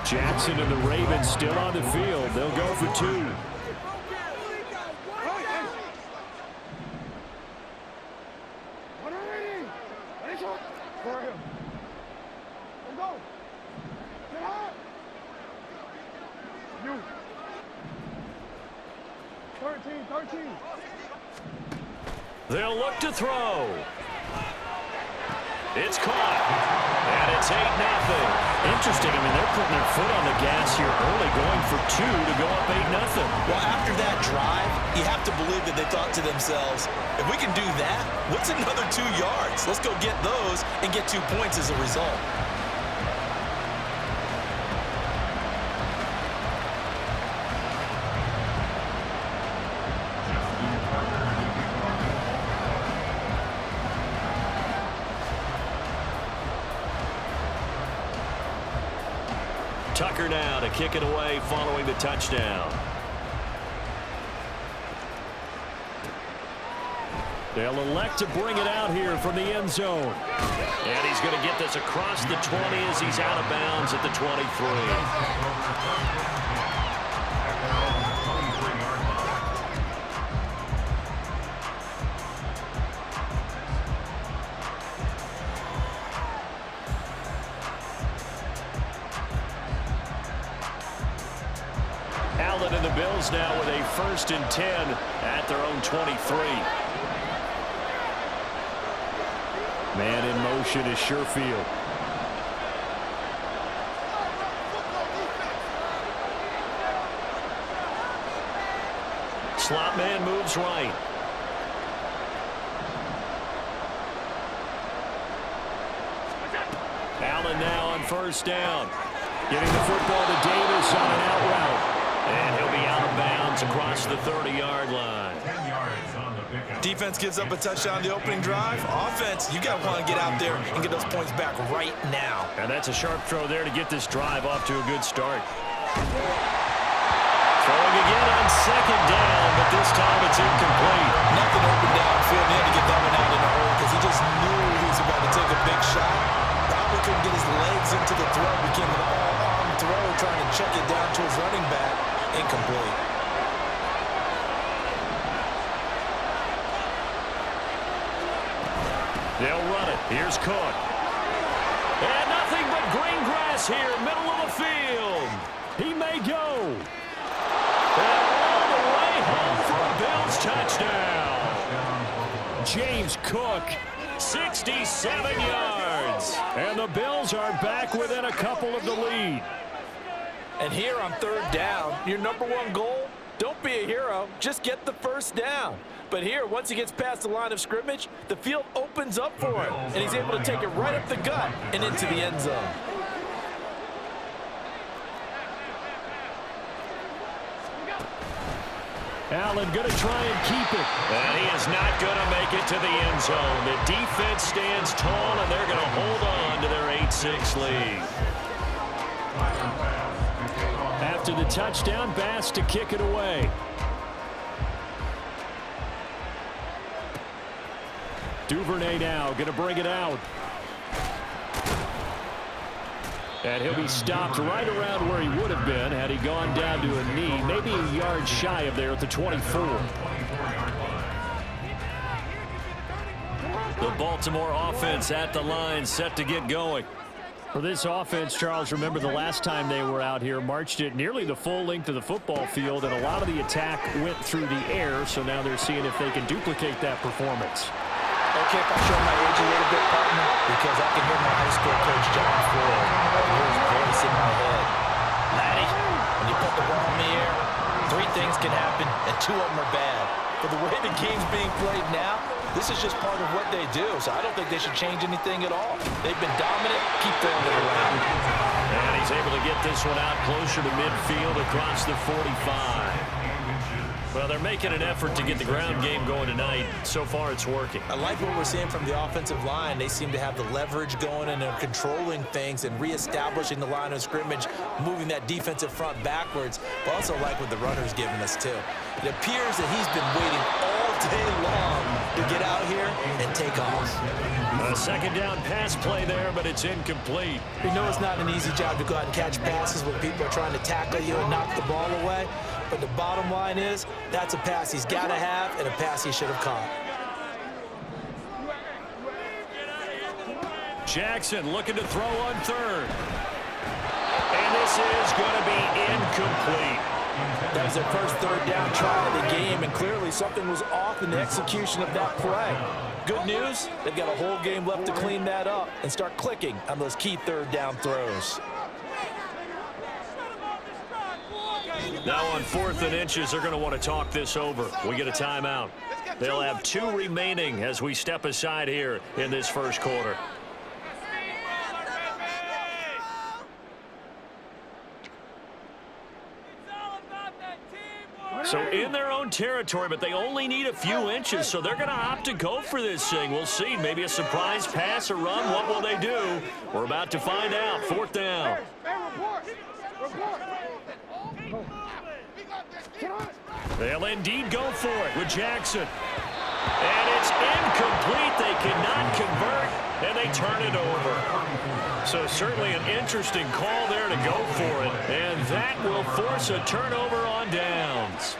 Jackson and the Ravens still on the field. They'll go for 2. They'll look to throw. It's caught. And it's 8-0. Interesting. I mean, they're putting their foot on the gas here early, going for 2 to go up 8-0. Well, after that drive, you have to believe that they thought to themselves, if we can do that, what's another 2 yards? Let's go get those and get 2 points as a result. Tucker now to kick it away following the touchdown. They'll elect to bring it out here from the end zone. And he's going to get this across the 20 as he's out of bounds at the 23. Allen and the Bills now with a 1st and 10 at their own 23. Man in motion is Sherfield. Slot man moves right. Allen now on 1st down. Getting the football to Davis on an out route. And he'll be out of bounds across the 30-yard line. Defense gives up a touchdown the opening drive. Offense, you got to want to get out there and get those points back right now. And that's a sharp throw there to get this drive off to a good start. Throwing again on 2nd down, but this time it's incomplete. Nothing open downfield. He had to get that one out in a hurry because he just knew he was about to take a big shot. Probably couldn't get his legs into the throw. Became an all-arm throw trying to check it down to his running back. Incomplete. They'll run it. Here's Cook. And nothing but green grass here, middle of the field. He may go. And all the way home for a Bills touchdown. James Cook, 67 yards. And the Bills are back within a couple of the lead. And here on 3rd down, your #1 goal, don't be a hero, just get the 1st down. But here, once he gets past the line of scrimmage, the field opens up for him, and he's able to take it right up the gut and into the end zone. Allen going to try and keep it. And he is not going to make it to the end zone. The defense stands tall, and they're going to hold on to their 8-6 lead. After the touchdown, Bass to kick it away. Duvernay now going to bring it out. And he'll be stopped right around where he would have been had he gone down to a knee, maybe a yard shy of there at the 24. The Baltimore offense at the line, set to get going. For this offense, Charles, remember the last time they were out here, marched it nearly the full length of the football field, and a lot of the attack went through the air, so now they're seeing if they can duplicate that performance. Okay, if I show my age a little bit, partner, because I can hear my high school coach, John Ford. I can hear his voice in my head. Laddie, when you put the ball in the air, 3 things can happen, and 2 of them are bad. But the way the game's being played now, this is just part of what they do, so I don't think they should change anything at all. They've been dominant. Keep throwing it around. And he's able to get this one out closer to midfield across the 45. Well, they're making an effort to get the ground game going tonight. So far, it's working. I like what we're seeing from the offensive line. They seem to have the leverage going, and they're controlling things and reestablishing the line of scrimmage, moving that defensive front backwards. But also like what the runner's giving us, too. It appears that he's been waiting all day long to get out here and take off. A second down pass play there, but it's incomplete. You know it's not an easy job to go out and catch passes when people are trying to tackle you and knock the ball away. But the bottom line is, that's a pass he's got to have and a pass he should have caught. Jackson looking to throw on third. And this is going to be incomplete. That was their first third down try of the game, and clearly something was off in the execution of that play. Good news, they've got a whole game left to clean that up and start clicking on those key third down throws. Now on 4th and inches, they're going to want to talk this over. We get a timeout. They'll have 2 remaining as we step aside here in this first quarter. So in their own territory, but they only need a few inches, so they're going to opt to go for this thing. We'll see. Maybe a surprise pass or run. What will they do? We're about to find out. 4th down. They'll indeed go for it with Jackson. And it's incomplete. They cannot convert, and they turn it over. So certainly an interesting call there to go for it, and that will force a turnover on downs.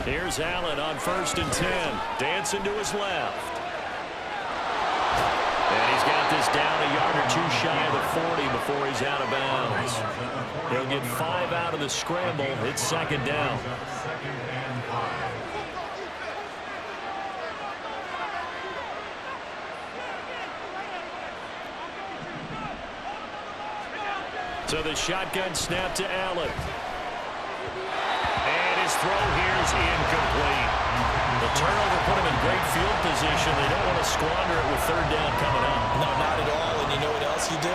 Here's Allen on 1st and 10. Dancing to his left. And he's got this down a yard or 2 shy of the 40 before he's out of bounds. He'll get 5 out of the scramble. It's 2nd down. So the shotgun snap to Allen. His throw here is incomplete. The turnover put him in great field position. They don't want to squander it with 3rd down coming up. No, not at all. And you know what else you do?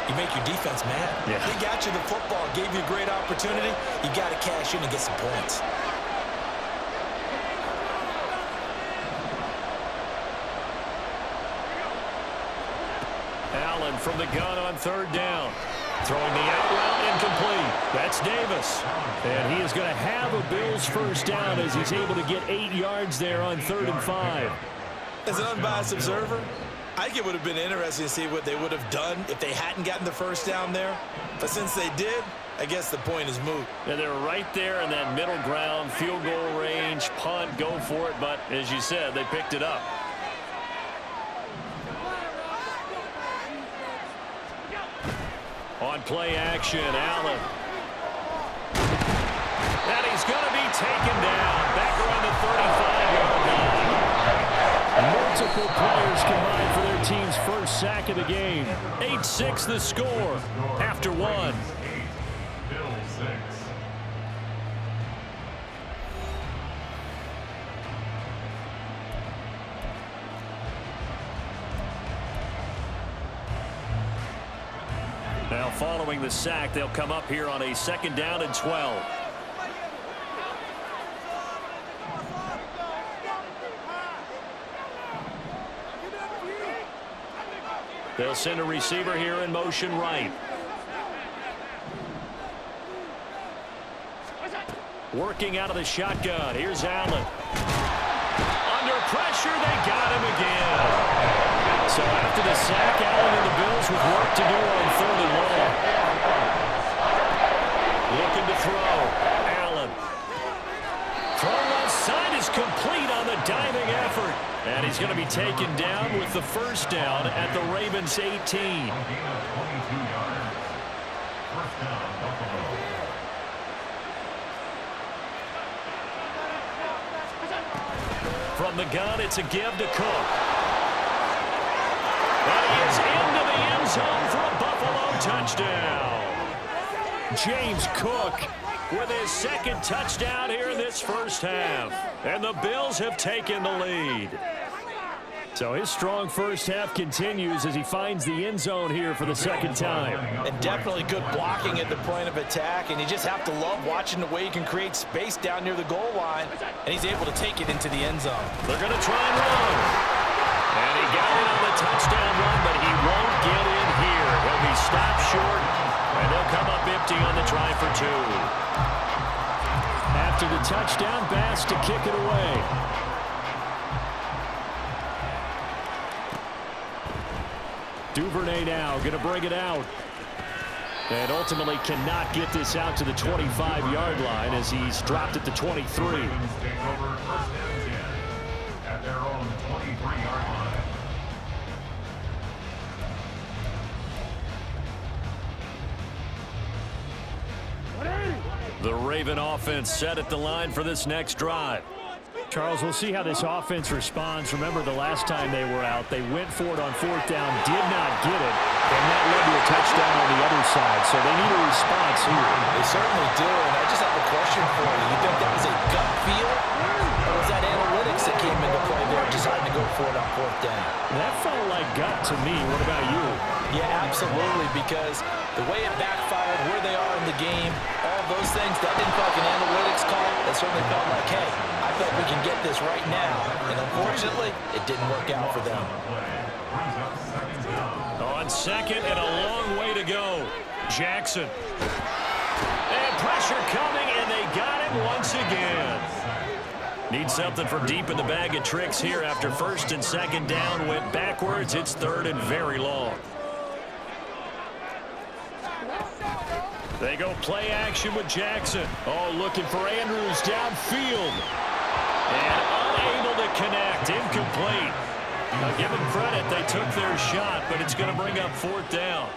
You make your defense mad. Yeah. They got you the football, gave you a great opportunity. You got to cash in and get some points. Allen from the gun on 3rd down. Throwing the out route incomplete. That's Davis. And he is going to have a Bills 1st down as he's able to get 8 yards there on 3rd and 5. As an unbiased observer, I think it would have been interesting to see what they would have done if they hadn't gotten the 1st down there. But since they did, I guess the point is moot. And they're right there in that middle ground, field goal range, punt, go for it. But as you said, they picked it up. On play action, Allen. And he's going to be taken down back around the 35-yard line. Multiple players combined for their team's first sack of the game. 8-6 the score after 1. Now following the sack, they'll come up here on a 2nd down and 12. They'll send a receiver here in motion right. Working out of the shotgun. Here's Allen. Under pressure, they got him again. So after the sack, Allen and the Bills with work to do on 3rd and 1. Looking to throw. Allen. Throw left side is complete on the diving effort. And he's going to be taken down with the 1st down at the Ravens 18. From the gun, it's a give to Cook. And he is into the end zone for a Buffalo touchdown. James Cook with his 2nd touchdown here in this first half. And the Bills have taken the lead. So his strong first half continues as he finds the end zone here for the second time. And definitely good blocking at the point of attack, and you just have to love watching the way he can create space down near the goal line, and he's able to take it into the end zone. They're going to try and run. And he got in on the touchdown run, but he won't get in here. He'll be stopped short, and they'll come up empty on the try for 2. After the touchdown, Bass to kick it away. Duvernay now going to bring it out. And ultimately cannot get this out to the 25-yard line as he's dropped at the 23. At their own 23-yard line. The Raven offense set at the line for this next drive. Charles, we'll see how this offense responds. Remember, the last time they were out, they went for it on 4th down, did not get it, and that led to a touchdown on the other side. So they need a response here. They certainly do, and I just have a question for you. You think that was a gut feel, or was that analytics that came into play there, deciding to go for it on 4th down? That felt like gut to me. What about you? Yeah, absolutely, because the way it backfired, where they are in the game, all those things, that didn't feel like an analytics call. That certainly felt like, hey, I bet we can get this right now. And unfortunately, it didn't work out for them. On second and a long way to go. Jackson. And pressure coming, and they got him once again. Need something for deep in the bag of tricks here after 1st and 2nd down. Went backwards. It's 3rd and very long. They go play action with Jackson. Oh, looking for Andrews downfield. And unable to connect. Incomplete. Now, give them credit. They took their shot, but it's going to bring up 4th down.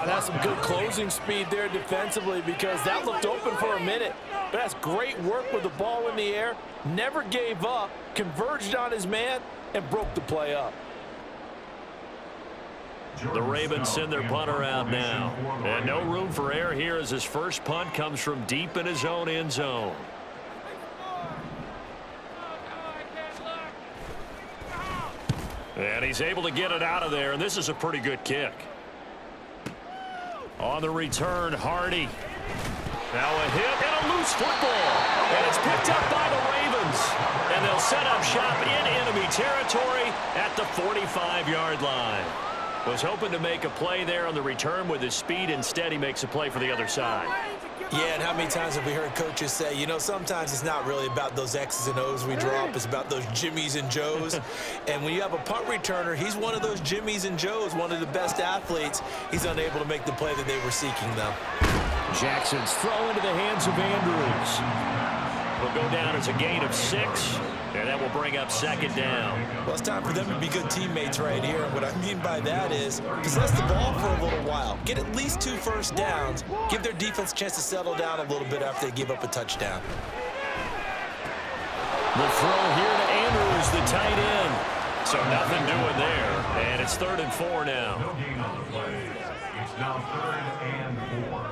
That's some good closing speed there defensively, because that looked open for a minute. But that's great work with the ball in the air. Never gave up. Converged on his man and broke the play up. The Ravens send their punter out now. And no room for error here as his first punt comes from deep in his own end zone. And he's able to get it out of there, and this is a pretty good kick. On the return, Hardy. Now a hit and a loose football. And it's picked up by the Ravens. And they'll set up shop in enemy territory at the 45-yard line. Was hoping to make a play there on the return with his speed. Instead, he makes a play for the other side. Yeah, and how many times have we heard coaches say, you know, sometimes it's not really about those X's and O's we drop. It's about those Jimmies and Joes. And when you have a punt returner, he's one of those Jimmies and Joes, one of the best athletes. He's unable to make the play that they were seeking, though. Jackson's throw into the hands of Andrews. Will go down as a gain of 6. And that will bring up 2nd down. Well, it's time for them to be good teammates right here. And what I mean by that is possess the ball for a little while. Get at least 2 first downs. Give their defense a chance to settle down a little bit after they give up a touchdown. The throw here to Andrews, the tight end. So nothing doing there. And it's 3rd and 4 now. No gain on the play. It's now 3rd and 4.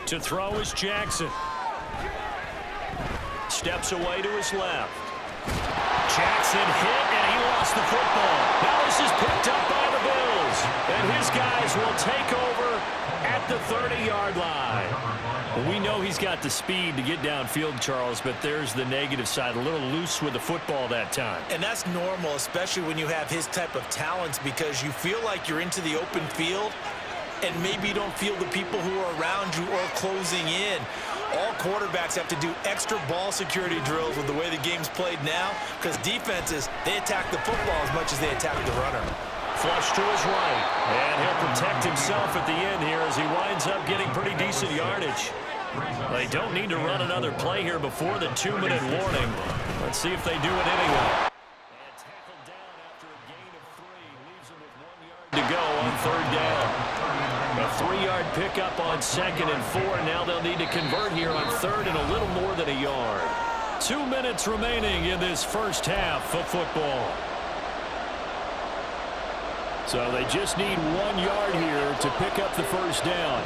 To throw is Jackson. Steps away to his left. Jackson hit, and he lost the football. Now this is picked up by the Bills. And his guys will take over at the 30-yard line. Well, we know he's got the speed to get downfield, Charles, but there's the negative side. A little loose with the football that time. And that's normal, especially when you have his type of talents, because you feel like you're into the open field, and maybe you don't feel the people who are around you or closing in. All quarterbacks have to do extra ball security drills with the way the game's played now, because defenses, they attack the football as much as they attack the runner. Flush to his right, and he'll protect himself at the end here as he winds up getting pretty decent yardage. They don't need to run another play here before the 2-minute warning. Let's see if they do it anyway. And tackled down after a gain of 3. Leaves him with 1 yard to go on 3rd down. A 3-yard pickup on 2nd and 4. Now they'll need to convert here on 3rd and a little more than a yard. 2 minutes remaining in this first half of football. So they just need 1 yard here to pick up the first down.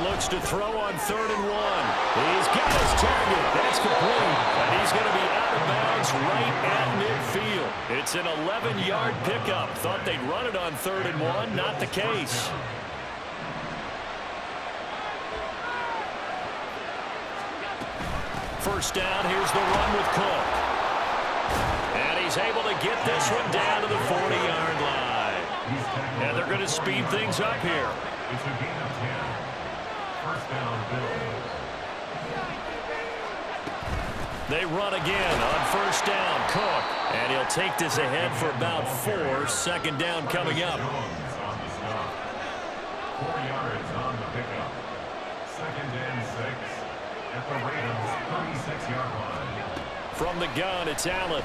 looks to throw on 3rd and 1. He's got his target. That's complete. And he's going to be out of bounds right at midfield. It's an 11-yard pickup. Thought they'd run it on 3rd and 1. Not the case. First down, here's the run with Cook. And he's able to get this one down to the 40-yard line. And they're going to speed things up here. It's a gain of 10. First down, Bills. They run again on first down. Cook. And he'll take this ahead for about 4. Second down coming up. Jones on the stop. 4 yards on the pickup. 2nd and 6 at the Ravens' 36-yard line. From the gun, it's Allen.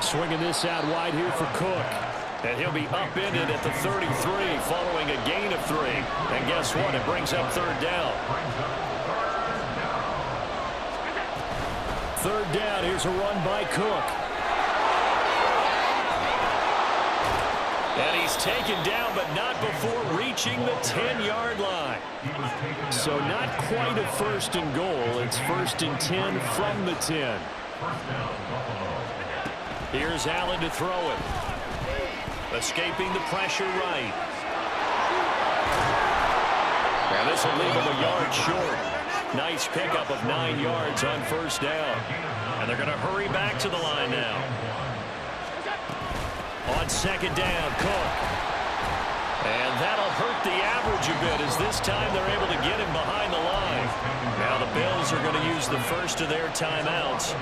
Swinging this out wide here for Cook. And he'll be upended at the 33 following a gain of 3. And guess what? It brings up 3rd down. 3rd down. Here's a run by Cook. And he's taken down, but not before reaching the 10-yard line. So not quite a 1st and goal. It's 1st and 10 from the 10. Here's Allen to throw it. Escaping the pressure right. And this will leave him a yard short. Nice pickup of 9 yards on first down. And they're going to hurry back to the line now. On second down, Cook. And that'll hurt the average a bit as this time they're able to get him behind the line. Now the Bills are going to use the first of their timeouts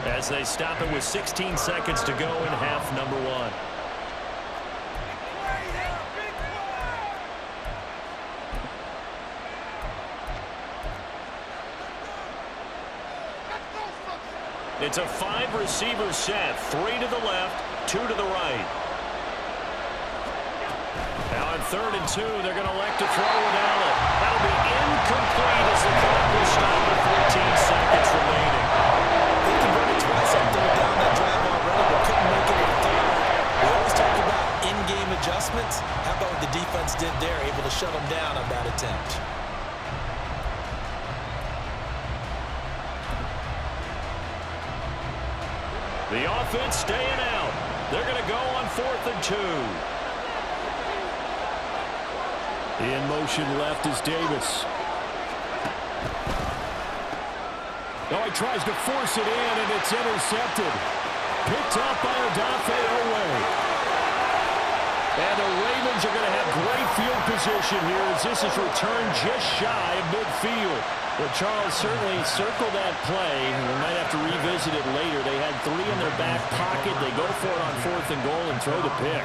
as they stop it with 16 seconds to go in half number 1. It's a 5-receiver set, 3 to the left, 2 to the right. Now on 3rd and 2, they're going to elect to throw with Allen. That'll be incomplete as the clock will stop with 14 seconds remaining. They converted twice on 3rd down that drive already, but couldn't make it in 3rd. We always talk about in-game adjustments. How about what the defense did there, able to shut them down on that attempt? The offense staying out. They're going to go on 4th and 2. In motion left is Davis. Oh, he tries to force it in, and it's intercepted. Picked up by Odafe Oweh. And the Ravens are going to have great field position here as this is returned just shy of midfield. Well, Charles certainly circled that play. We might have to revisit it later. They had 3 in their back pocket. They go for it on 4th and goal and throw the pick.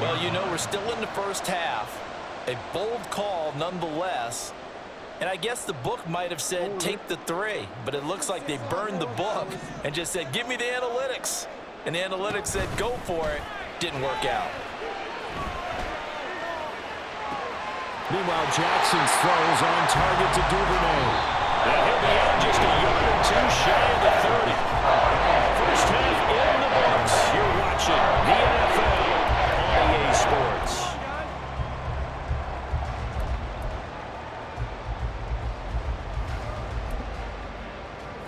Well, you know, we're still in the first half. A bold call nonetheless. And I guess the book might have said take the 3, but it looks like they burned the book and just said, give me the analytics. And the analytics said, go for it. Didn't work out. Meanwhile, Jackson's throws on target to Duvernay. And he'll be out just a yard or 2 shy of the 30. First half in the books. You're watching the NFL on EA Sports.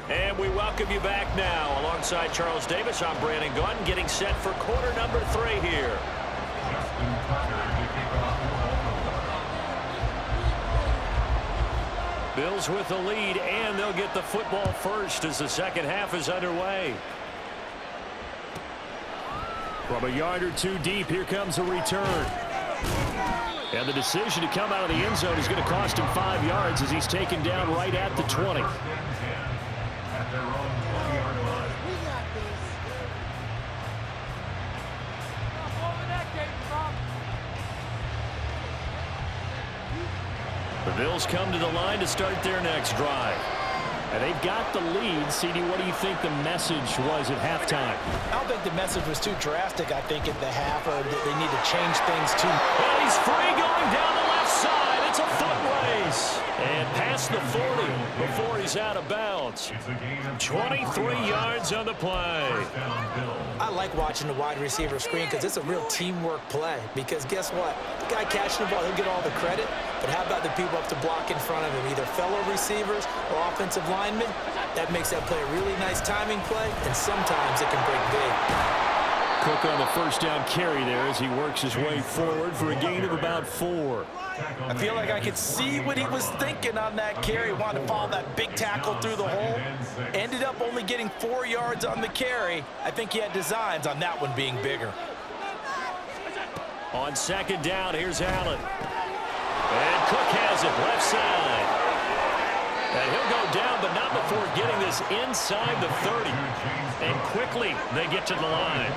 And we welcome you back now. Alongside Charles Davis, I'm Brandon Gunn, getting set for quarter number 3 here. Bills with the lead, and they'll get the football first as the second half is underway. From a yard or 2 deep, here comes a return. And the decision to come out of the end zone is going to cost him 5 yards as he's taken down right at the 20. The Bills come to the line to start their next drive. And they've got the lead. CD, what do you think the message was at halftime? I don't think the message was too drastic, I think, at the half, or that they need to change things too. And he's free going down the left side. It's a foot race. And past the 40 before he's out of bounds. 23 yards on the play. I like watching the wide receiver screen because it's a real teamwork play. Because guess what? The guy catching the ball, he'll get all the credit. But how about the people up to block in front of him, either fellow receivers or offensive linemen? That makes that play a really nice timing play, and sometimes it can break big. Cook on the first down carry there as he works his way forward for a gain of about 4. I feel like I could see what he was thinking on that carry. Wanted to follow that big tackle through the hole. Ended up only getting 4 yards on the carry. I think he had designs on that one being bigger. On second down, here's Allen. And Cook has it left side. And he'll go down, but not before getting this inside the 30. And quickly, they get to the line.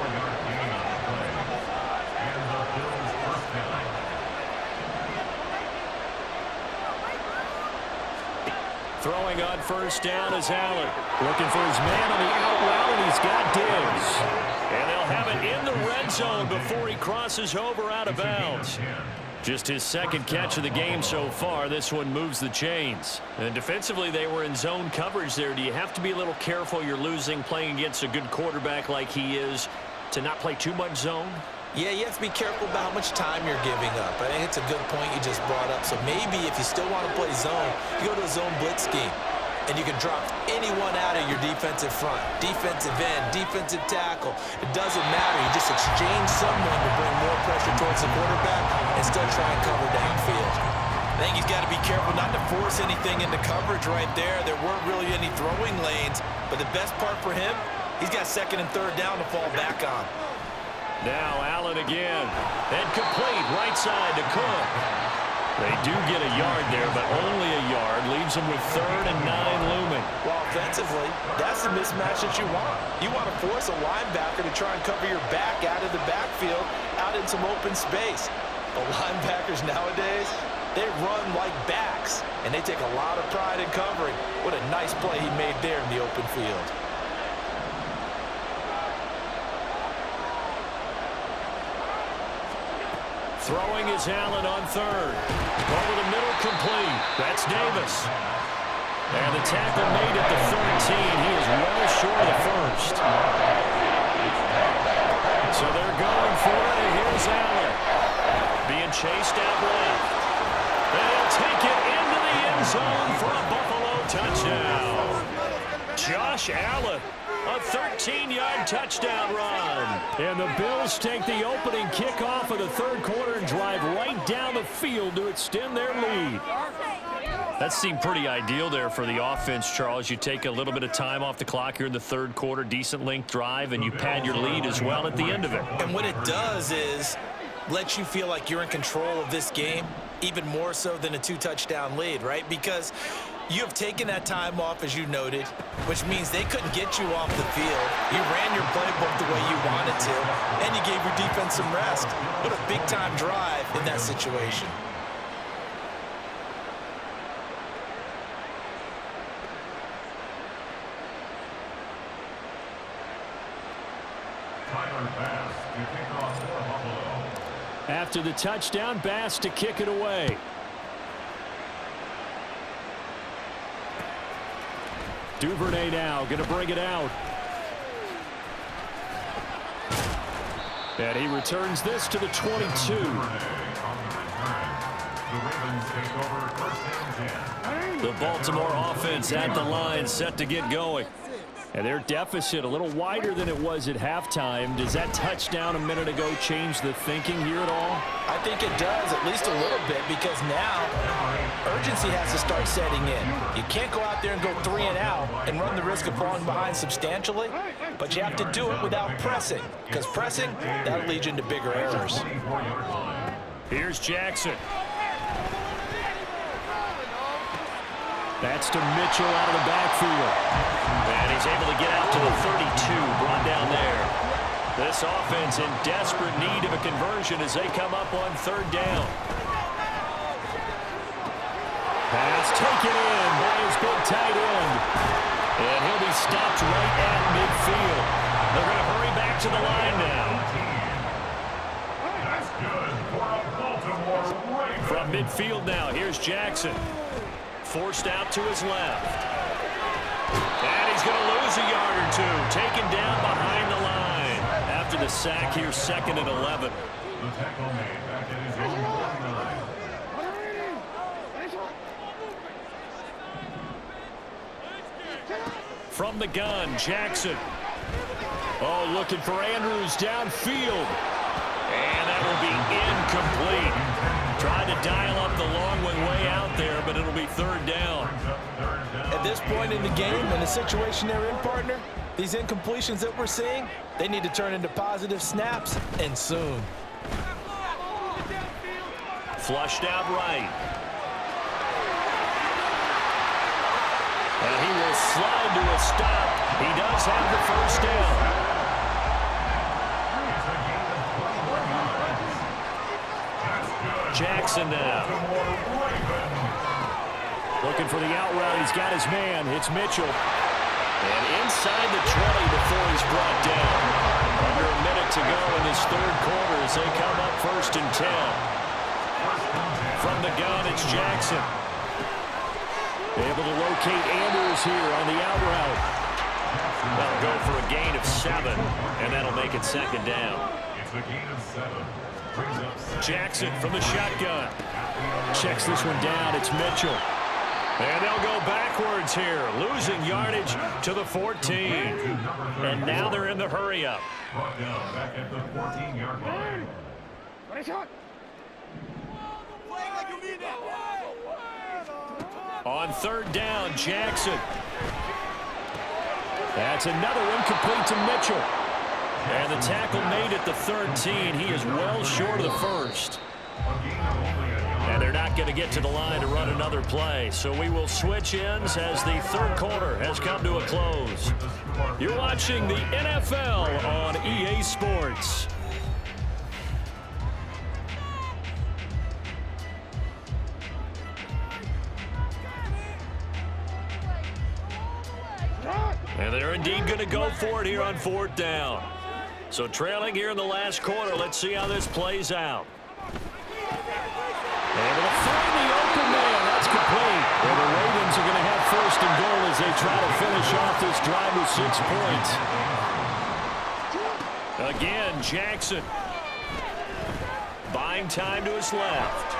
Throwing on first down is Allen. Looking for his man on the out route, and he's got Diggs. And they'll have it in the red zone before he crosses over out of bounds. Just his second catch of the game so far. This one moves the chains. And defensively, they were in zone coverage there. Do you have to be a little careful? You're losing, playing against a good quarterback like he is, to not play too much zone? Yeah, you have to be careful about how much time you're giving up. I think it's a good point you just brought up. So maybe if you still want to play zone, you go to a zone blitz scheme. And you can drop anyone out of your defensive front, defensive end, defensive tackle. It doesn't matter. You just exchange someone to bring more pressure towards the quarterback and still try and cover downfield. I think he's got to be careful not to force anything into coverage right there. There weren't really any throwing lanes. But the best part for him, he's got second and third down to fall back on. Now Allen again. And complete right side to Cook. They do get a yard there, but only a yard. Leaves them with 3rd and 9 looming. Well, offensively, that's the mismatch that you want. You want to force a linebacker to try and cover your back out of the backfield, out in some open space. But linebackers nowadays, they run like backs, and they take a lot of pride in covering. What a nice play he made there in the open field. Throwing is Allen on 3rd. Over the middle, complete. That's Davis. And the tackle made at the 13. He is well short of the first. So they're going for it, and here's Allen. Being chased out left. And he'll take it into the end zone for a Buffalo touchdown. Josh Allen. A 13-yard touchdown run. And the Bills take the opening kickoff of the third quarter and drive right down the field to extend their lead. That seemed pretty ideal there for the offense, Charles. You take a little bit of time off the clock here in the third quarter, decent length drive, and you pad your lead as well at the end of it. And what it does is let you feel like you're in control of this game, even more so than a 2-touchdown lead, right? Because you have taken that time off, as you noted, which means they couldn't get you off the field. You ran your playbook the way you wanted to, and you gave your defense some rest. What a big-time drive in that situation. After the touchdown, Bass to kick it away. Duvernay now going to bring it out. And he returns this to the 22. The Baltimore offense at the line, set to get going. And their deficit a little wider than it was at halftime. Does that touchdown a minute ago change the thinking here at all? I think it does, at least a little bit, because now urgency has to start setting in. You can't go out there and go 3 and out and run the risk of falling behind substantially, but you have to do it without pressing, because pressing, that'll lead you into bigger errors. Here's Jackson. That's to Mitchell out of the backfield. And he's able to get out to the 32, brought down there. This offense in desperate need of a conversion as they come up on 3rd down. Pass taken in by his big tight end. And he'll be stopped right at midfield. They're going to hurry back to the line now. That's good for a Baltimore Ravens. From midfield now, here's Jackson. Forced out to his left. And he's going to lose a yard or two. Taken down behind the line. After the sack here, 2nd and 11. The tackle made back at his own 49. From the gun, Jackson. Oh, looking for Andrews downfield. And that will be incomplete. Tried to dial up the long way out there, but it'll be third down. At this point in the game, in the situation they're in, partner, these incompletions that we're seeing, they need to turn into positive snaps, and soon. Flushed out right. And he will slide to a stop. He does have the first down. Jackson now. Looking for the out route. He's got his man. It's Mitchell. And inside the 20 before he's brought down. Under a minute to go in this third quarter as they come up 1st and 10. From the gun, it's Jackson. Able to locate Andrews here on the out route. That'll go for a gain of 7, and that'll make it 2nd down. It's a gain of 7. Jackson from the shotgun. Checks this one down. It's Mitchell. And they'll go backwards here, losing yardage to the 14. And now they're in the hurry-up. Brought down back at the 14-yard line. On 3rd down, Jackson. That's another incomplete to Mitchell. And the tackle made at the 13. He is well short of the first. And they're not going to get to the line to run another play. So we will switch ends as the third quarter has come to a close. You're watching the NFL on EA Sports. And they're indeed going to go for it here on 4th down. So trailing here in the last quarter, let's see how this plays out. Able to find the open man. That's complete. And the Ravens are going to have 1st and goal as they try to finish off this drive with 6 points. Again, Jackson. Buying time to his left.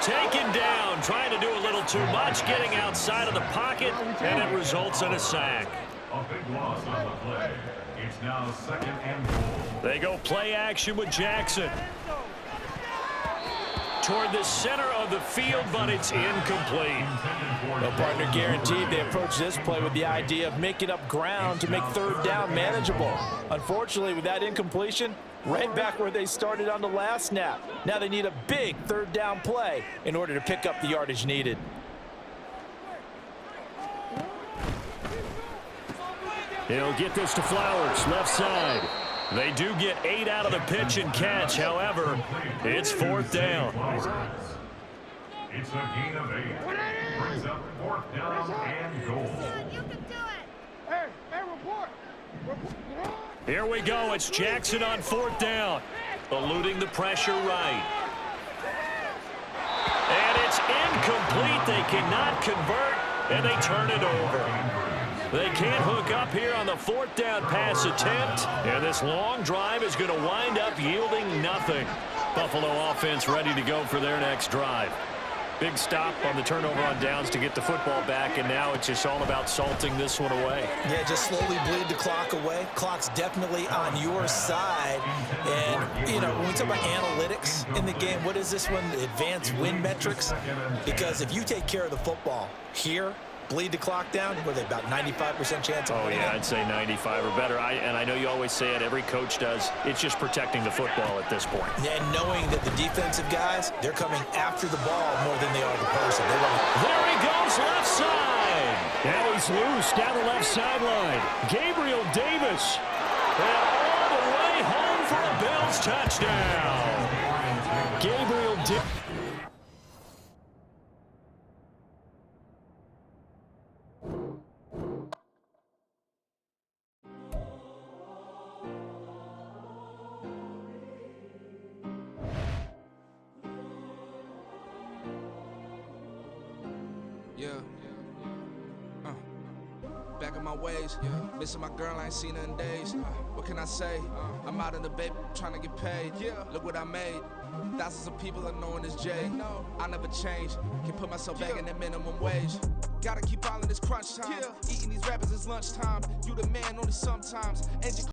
Taken down, trying to do a little too much, getting outside of the pocket, and it results in a sack. A big loss on the play. It's now 2nd and goal. They go play action with Jackson. Toward the center of the field, but it's incomplete. No partner guaranteed. They approach this play with the idea of making up ground to make 3rd down manageable. Unfortunately, with that incompletion, right back where they started on the last snap. Now they need a big 3rd down play in order to pick up the yardage needed. He'll get this to Flowers, left side. They do get 8 out of the pitch and catch. However, it's 4th down. It's a gain of 8. Brings up 4th down and goal. You can do it. Hey, report. Here we go. It's Jackson on 4th down. Eluding the pressure right. And it's incomplete. They cannot convert, and they turn it over. They can't hook up here on the 4th down pass attempt, and this long drive is going to wind up yielding nothing. Buffalo offense ready to go for their next drive. Big stop on the turnover on downs to get the football back, and now it's just all about salting this one away. Yeah, just slowly bleed the clock away. Clock's definitely on your side. And, you know, when we talk about analytics in the game, what is this one? Advanced win metrics? Because if you take care of the football here, bleed the clock down, what are they, about 95% chance of winning? Oh, yeah, I'd say 95 or better. And I know you always say it, every coach does. It's just protecting the football at this point. And knowing that the defensive guys, they're coming after the ball more than they are the person. There he goes, left side. Now he's loose down the left sideline. Gabriel Davis. And all the way home for a Bills touchdown. Gabriel Davis. back in my ways. Missing my girl, I ain't seen her in days. What can I say? I'm out in the baby, trying to get paid. Look what I made. Thousands of people are knowing this Jay. I never change. Can put myself back in that minimum wage. Gotta keep all in this crunch time. Eating these rappers is lunchtime. You the man only sometimes.